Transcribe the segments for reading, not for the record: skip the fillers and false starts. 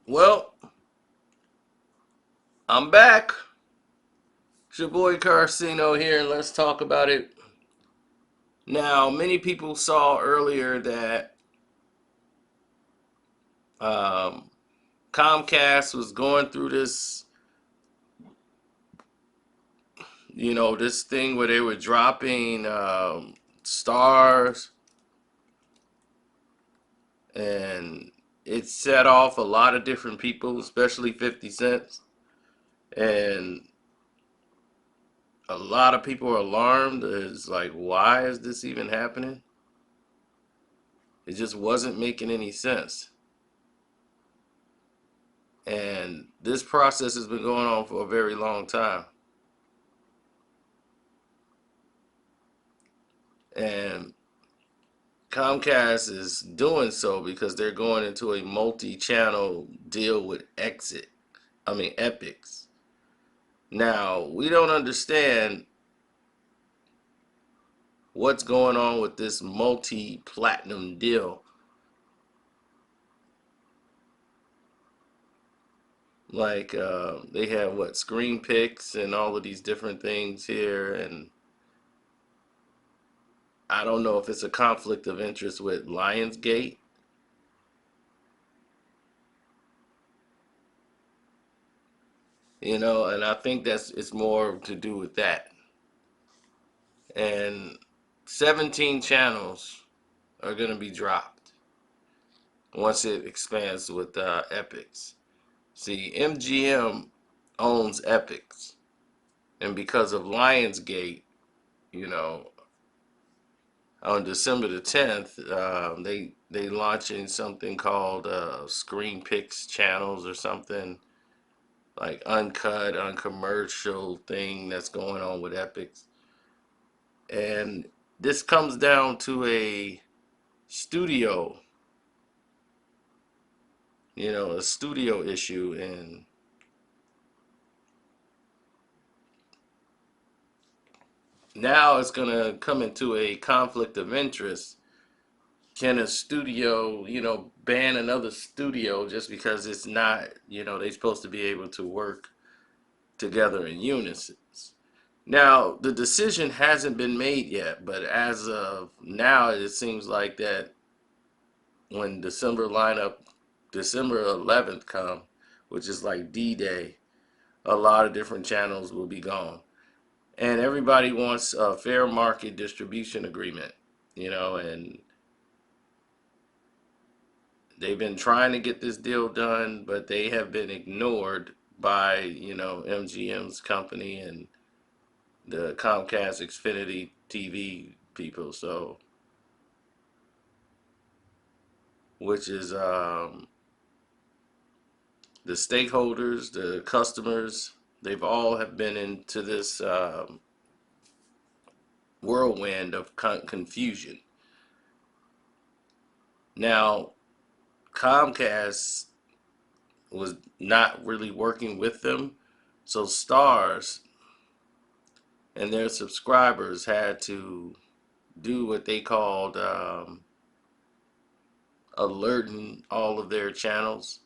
Well, I'm back. It's your boy Carcino here, and let's talk about it. Now, many people saw earlier that um, Comcast was going through this thing where they were dropping stars, and it set off a lot of different people, especially 50 Cent. And a lot of people are alarmed. It's like, why is this even happening? It just wasn't making any sense. And this process has been going on for a very long time. And Comcast is doing so because they're going into a multi-channel deal with Epics. Now, we don't understand what's going on with this multi-platinum deal. Like, they have what, screen picks and all of these different things here. And I don't know if it's a conflict of interest with Lionsgate. And I think that's it's more to do with that. And 17 channels are going to be dropped once it expands with Epics. See, MGM owns Epics, and because of Lionsgate, you know, on December the 10th, they launching something called Screen Picks channels or something like uncut, uncommercial thing that's going on with Epics. And this comes down to a studio, a studio issue. And now it's going to come into a conflict of interest. Can a studio, ban another studio just because it's not, they're supposed to be able to work together in unison? Now, the decision hasn't been made yet, but as of now, it seems like that when December 11th come, which is like D-Day, a lot of different channels will be gone. And everybody wants a fair market distribution agreement, and they've been trying to get this deal done, but they have been ignored by, MGM's company and the Comcast Xfinity TV people. So, which is the stakeholders, the customers, they've all have been into this whirlwind of confusion. Now, Comcast was not really working with them, so Stars and their subscribers had to do what they called alerting all of their channels.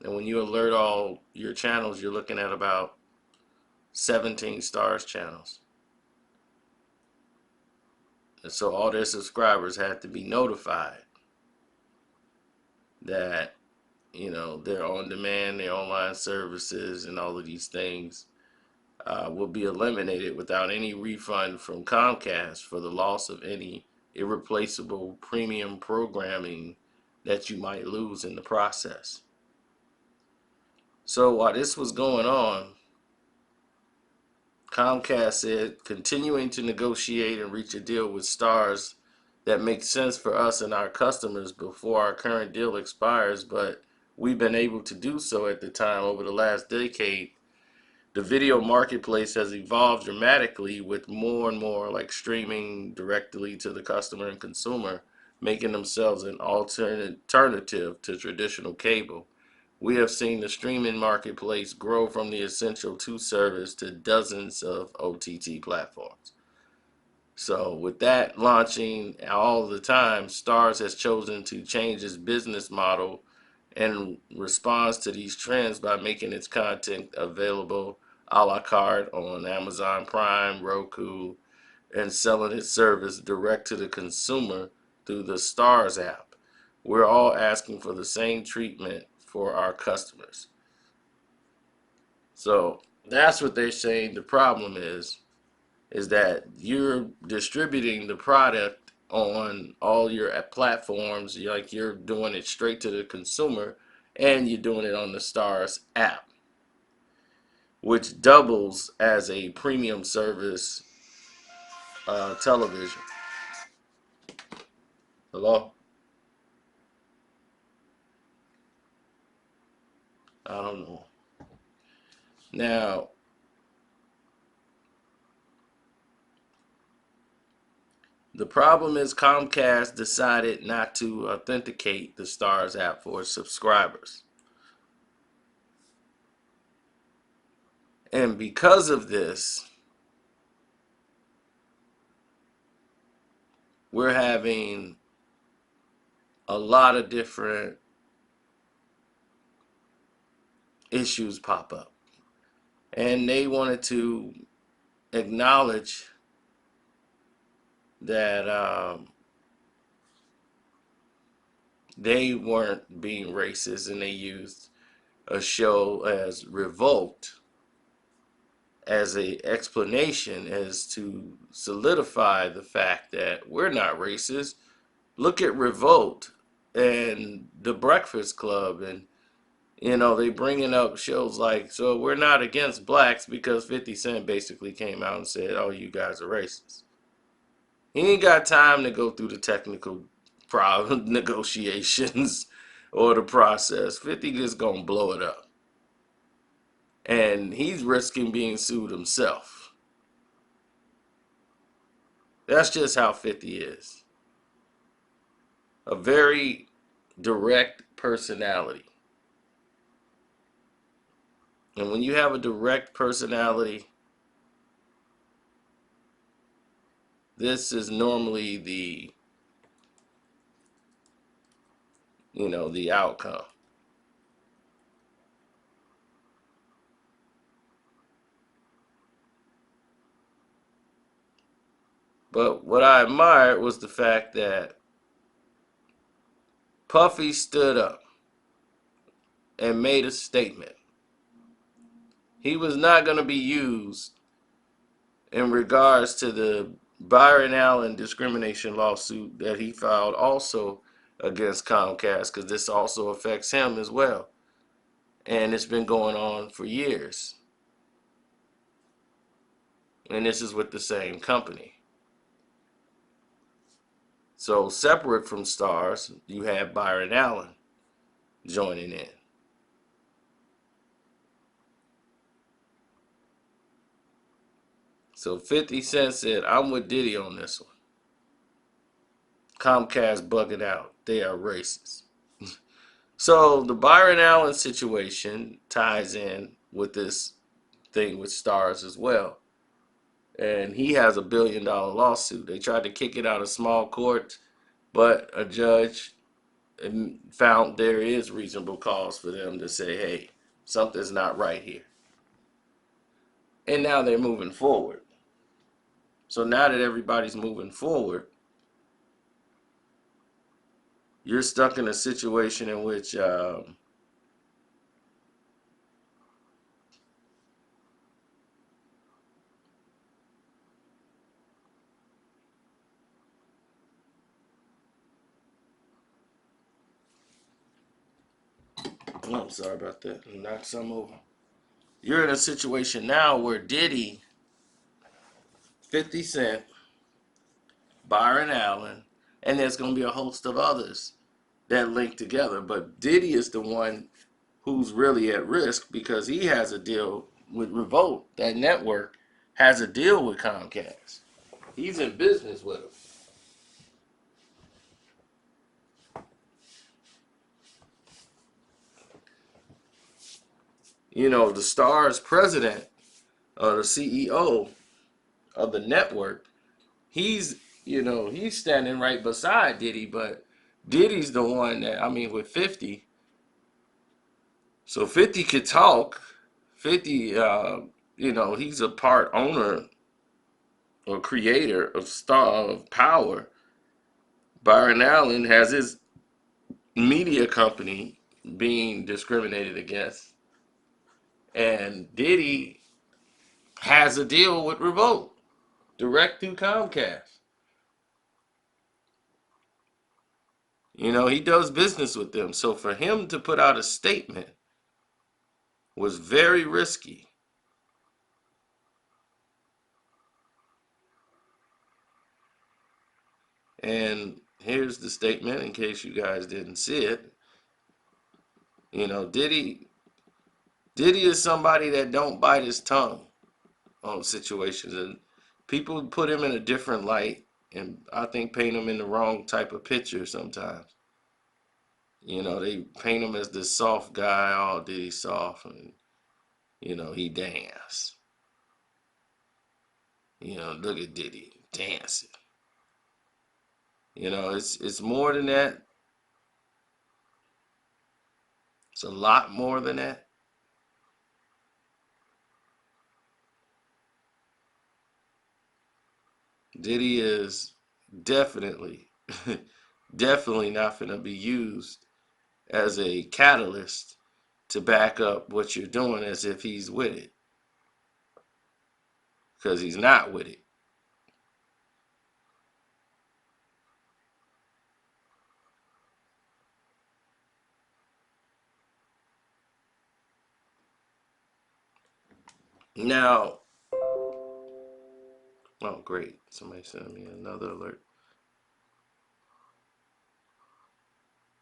And when you alert all your channels, you're looking at about 17 Stars channels. And so all their subscribers had to be notified that, their on demand, their online services, and all of these things will be eliminated without any refund from Comcast for the loss of any irreplaceable premium programming that you might lose in the process. So while this was going on, Comcast said continuing to negotiate and reach a deal with Stars that makes sense for us and our customers before our current deal expires, but we've been able to do so at the time. Over the last decade, the video marketplace has evolved dramatically with more and more like streaming directly to the customer and consumer, making themselves an alternative to traditional cable. We have seen the streaming marketplace grow from the essential two service to dozens of OTT platforms. So with that launching all the time, Stars has chosen to change its business model and responds to these trends by making its content available a la carte on Amazon Prime, Roku, and selling its service direct to the consumer through the Stars app. We're all asking for the same treatment for our customers. So that's what they're saying. The problem is that you're distributing the product on all your platforms, like you're doing it straight to the consumer, and you're doing it on the Stars app, which doubles as a premium service television. Hello? I don't know. Now, the problem is Comcast decided not to authenticate the Stars app for subscribers. And because of this, we're having a lot of different issues pop up. And they wanted to acknowledge that they weren't being racist, and they used a show as Revolt as a explanation as to solidify the fact that we're not racist. Look at Revolt and The Breakfast Club, and they bringing up shows like, so we're not against blacks because 50 Cent basically came out and said, oh, you guys are racist. He ain't got time to go through the technical problem negotiations or the process. 50 just gonna blow it up. And he's risking being sued himself. That's just how 50 is. A very direct personality. And when you have a direct personality, this is normally the outcome. But what I admired was the fact that Puffy stood up and made a statement. He was not going to be used in regards to the Byron Allen discrimination lawsuit that he filed also against Comcast, because this also affects him as well. And it's been going on for years. And this is with the same company. So separate from Stars, you have Byron Allen joining in. So 50 Cent said, I'm with Diddy on this one. Comcast bugging out. They are racist. So the Byron Allen situation ties in with this thing with Stars as well. And he has $1 billion lawsuit. They tried to kick it out of small courts, but a judge found there is reasonable cause for them to say, hey, something's not right here. And now they're moving forward. So now that everybody's moving forward, you're stuck in a situation in which I'm sorry about that. Knock some over. You're in a situation now where Diddy, 50 Cent, Byron Allen, and there's going to be a host of others that link together. But Diddy is the one who's really at risk because he has a deal with Revolt. That network has a deal with Comcast. He's in business with them. The Star's president, or the CEO of the network, he's standing right beside Diddy, but Diddy's the one that, with 50, So 50 could talk. 50, he's a part owner or creator of Star of Power. Byron Allen has his media company being discriminated against, and Diddy has a deal with Revolt direct through Comcast. He does business with them. So for him to put out a statement was very risky. And here's the statement in case you guys didn't see it. Diddy is somebody that don't bite his tongue on situations, and people put him in a different light, and I think paint him in the wrong type of picture sometimes. They paint him as this soft guy, all Diddy soft, and he dance. Look at Diddy dancing. It's more than that. It's a lot more than that. Diddy is definitely, definitely not going to be used as a catalyst to back up what you're doing as if he's with it, because he's not with it. Now, oh great, somebody sent me another alert.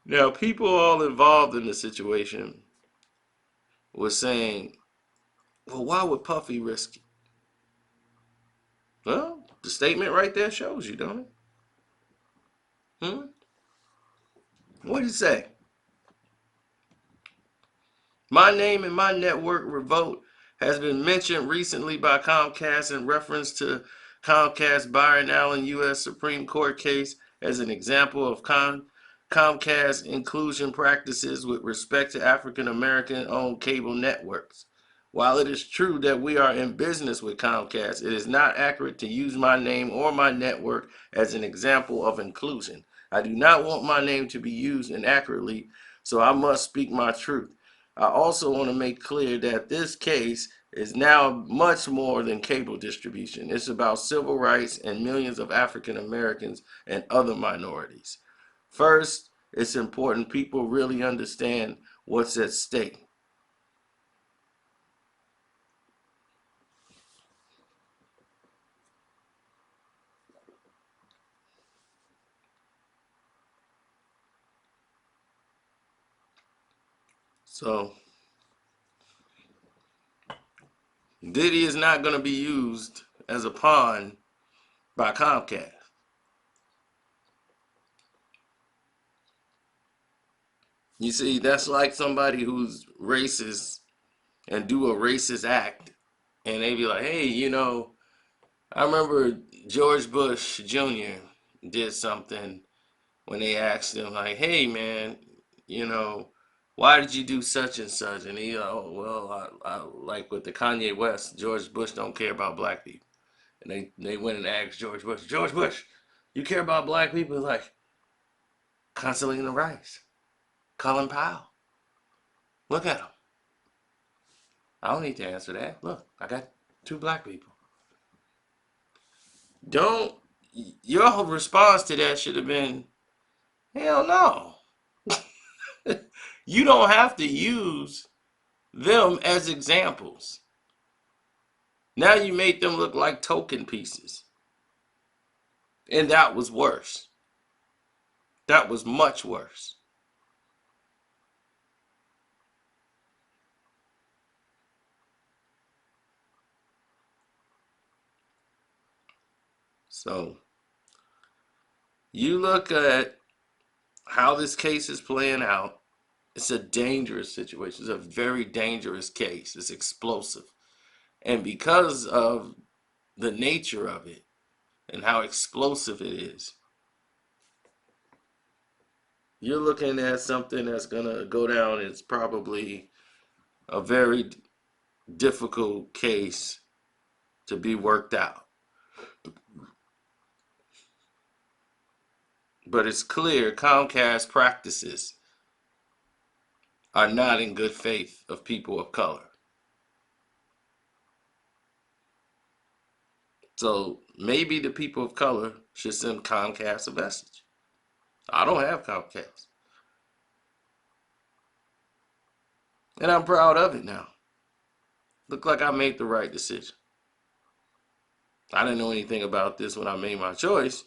Now, people all involved in the situation were saying, well, why would Puffy risk it? Well, the statement right there shows you, don't it? Hmm? What did it say? My name and my network Revolt has been mentioned recently by Comcast in reference to Comcast Byron Allen U.S. Supreme Court case as an example of Comcast inclusion practices with respect to African American owned cable networks. While it is true that we are in business with Comcast, it is not accurate to use my name or my network as an example of inclusion. I do not want my name to be used inaccurately, so I must speak my truth. I also want to make clear that this case is now much more than cable distribution. It's about civil rights and millions of African Americans and other minorities. First, it's important people really understand what's at stake. So, Diddy is not going to be used as a pawn by Comcast. You see, that's like somebody who's racist and do a racist act, and they be like, hey, I remember George Bush Jr. did something when they asked him, like, hey, man, you know, why did you do such and such? And he, oh, well, I like with the Kanye West, George Bush don't care about black people. And they went and asked George Bush, you care about black people? Like, Consolina Rice, Colin Powell. Look at them. I don't need to answer that. Look, I got two black people. Don't, your response to that should have been, hell no. You don't have to use them as examples. Now you made them look like token pieces. And that was worse. That was much worse. So you look at how this case is playing out. It's a dangerous situation. It's a very dangerous case. It's explosive. And because of the nature of it and how explosive it is, you're looking at something that's going to go down. It's probably a very difficult case to be worked out. But it's clear Comcast practices are not in good faith of people of color. So maybe the people of color should send Comcast a message. I don't have Comcast. And I'm proud of it now. Look like I made the right decision. I didn't know anything about this when I made my choice,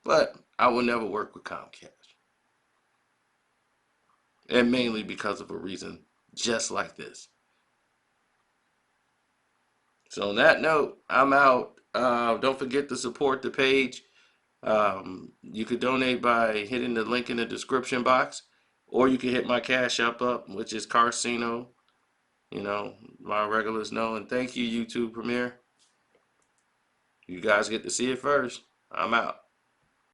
but I will never work with Comcast. And mainly because of a reason just like this. So on that note, I'm out. Don't forget to support the page. You could donate by hitting the link in the description box, or you can hit my Cash App up, which is Carcino. You know, my regulars know. And thank you, YouTube Premiere. You guys get to see it first. I'm out.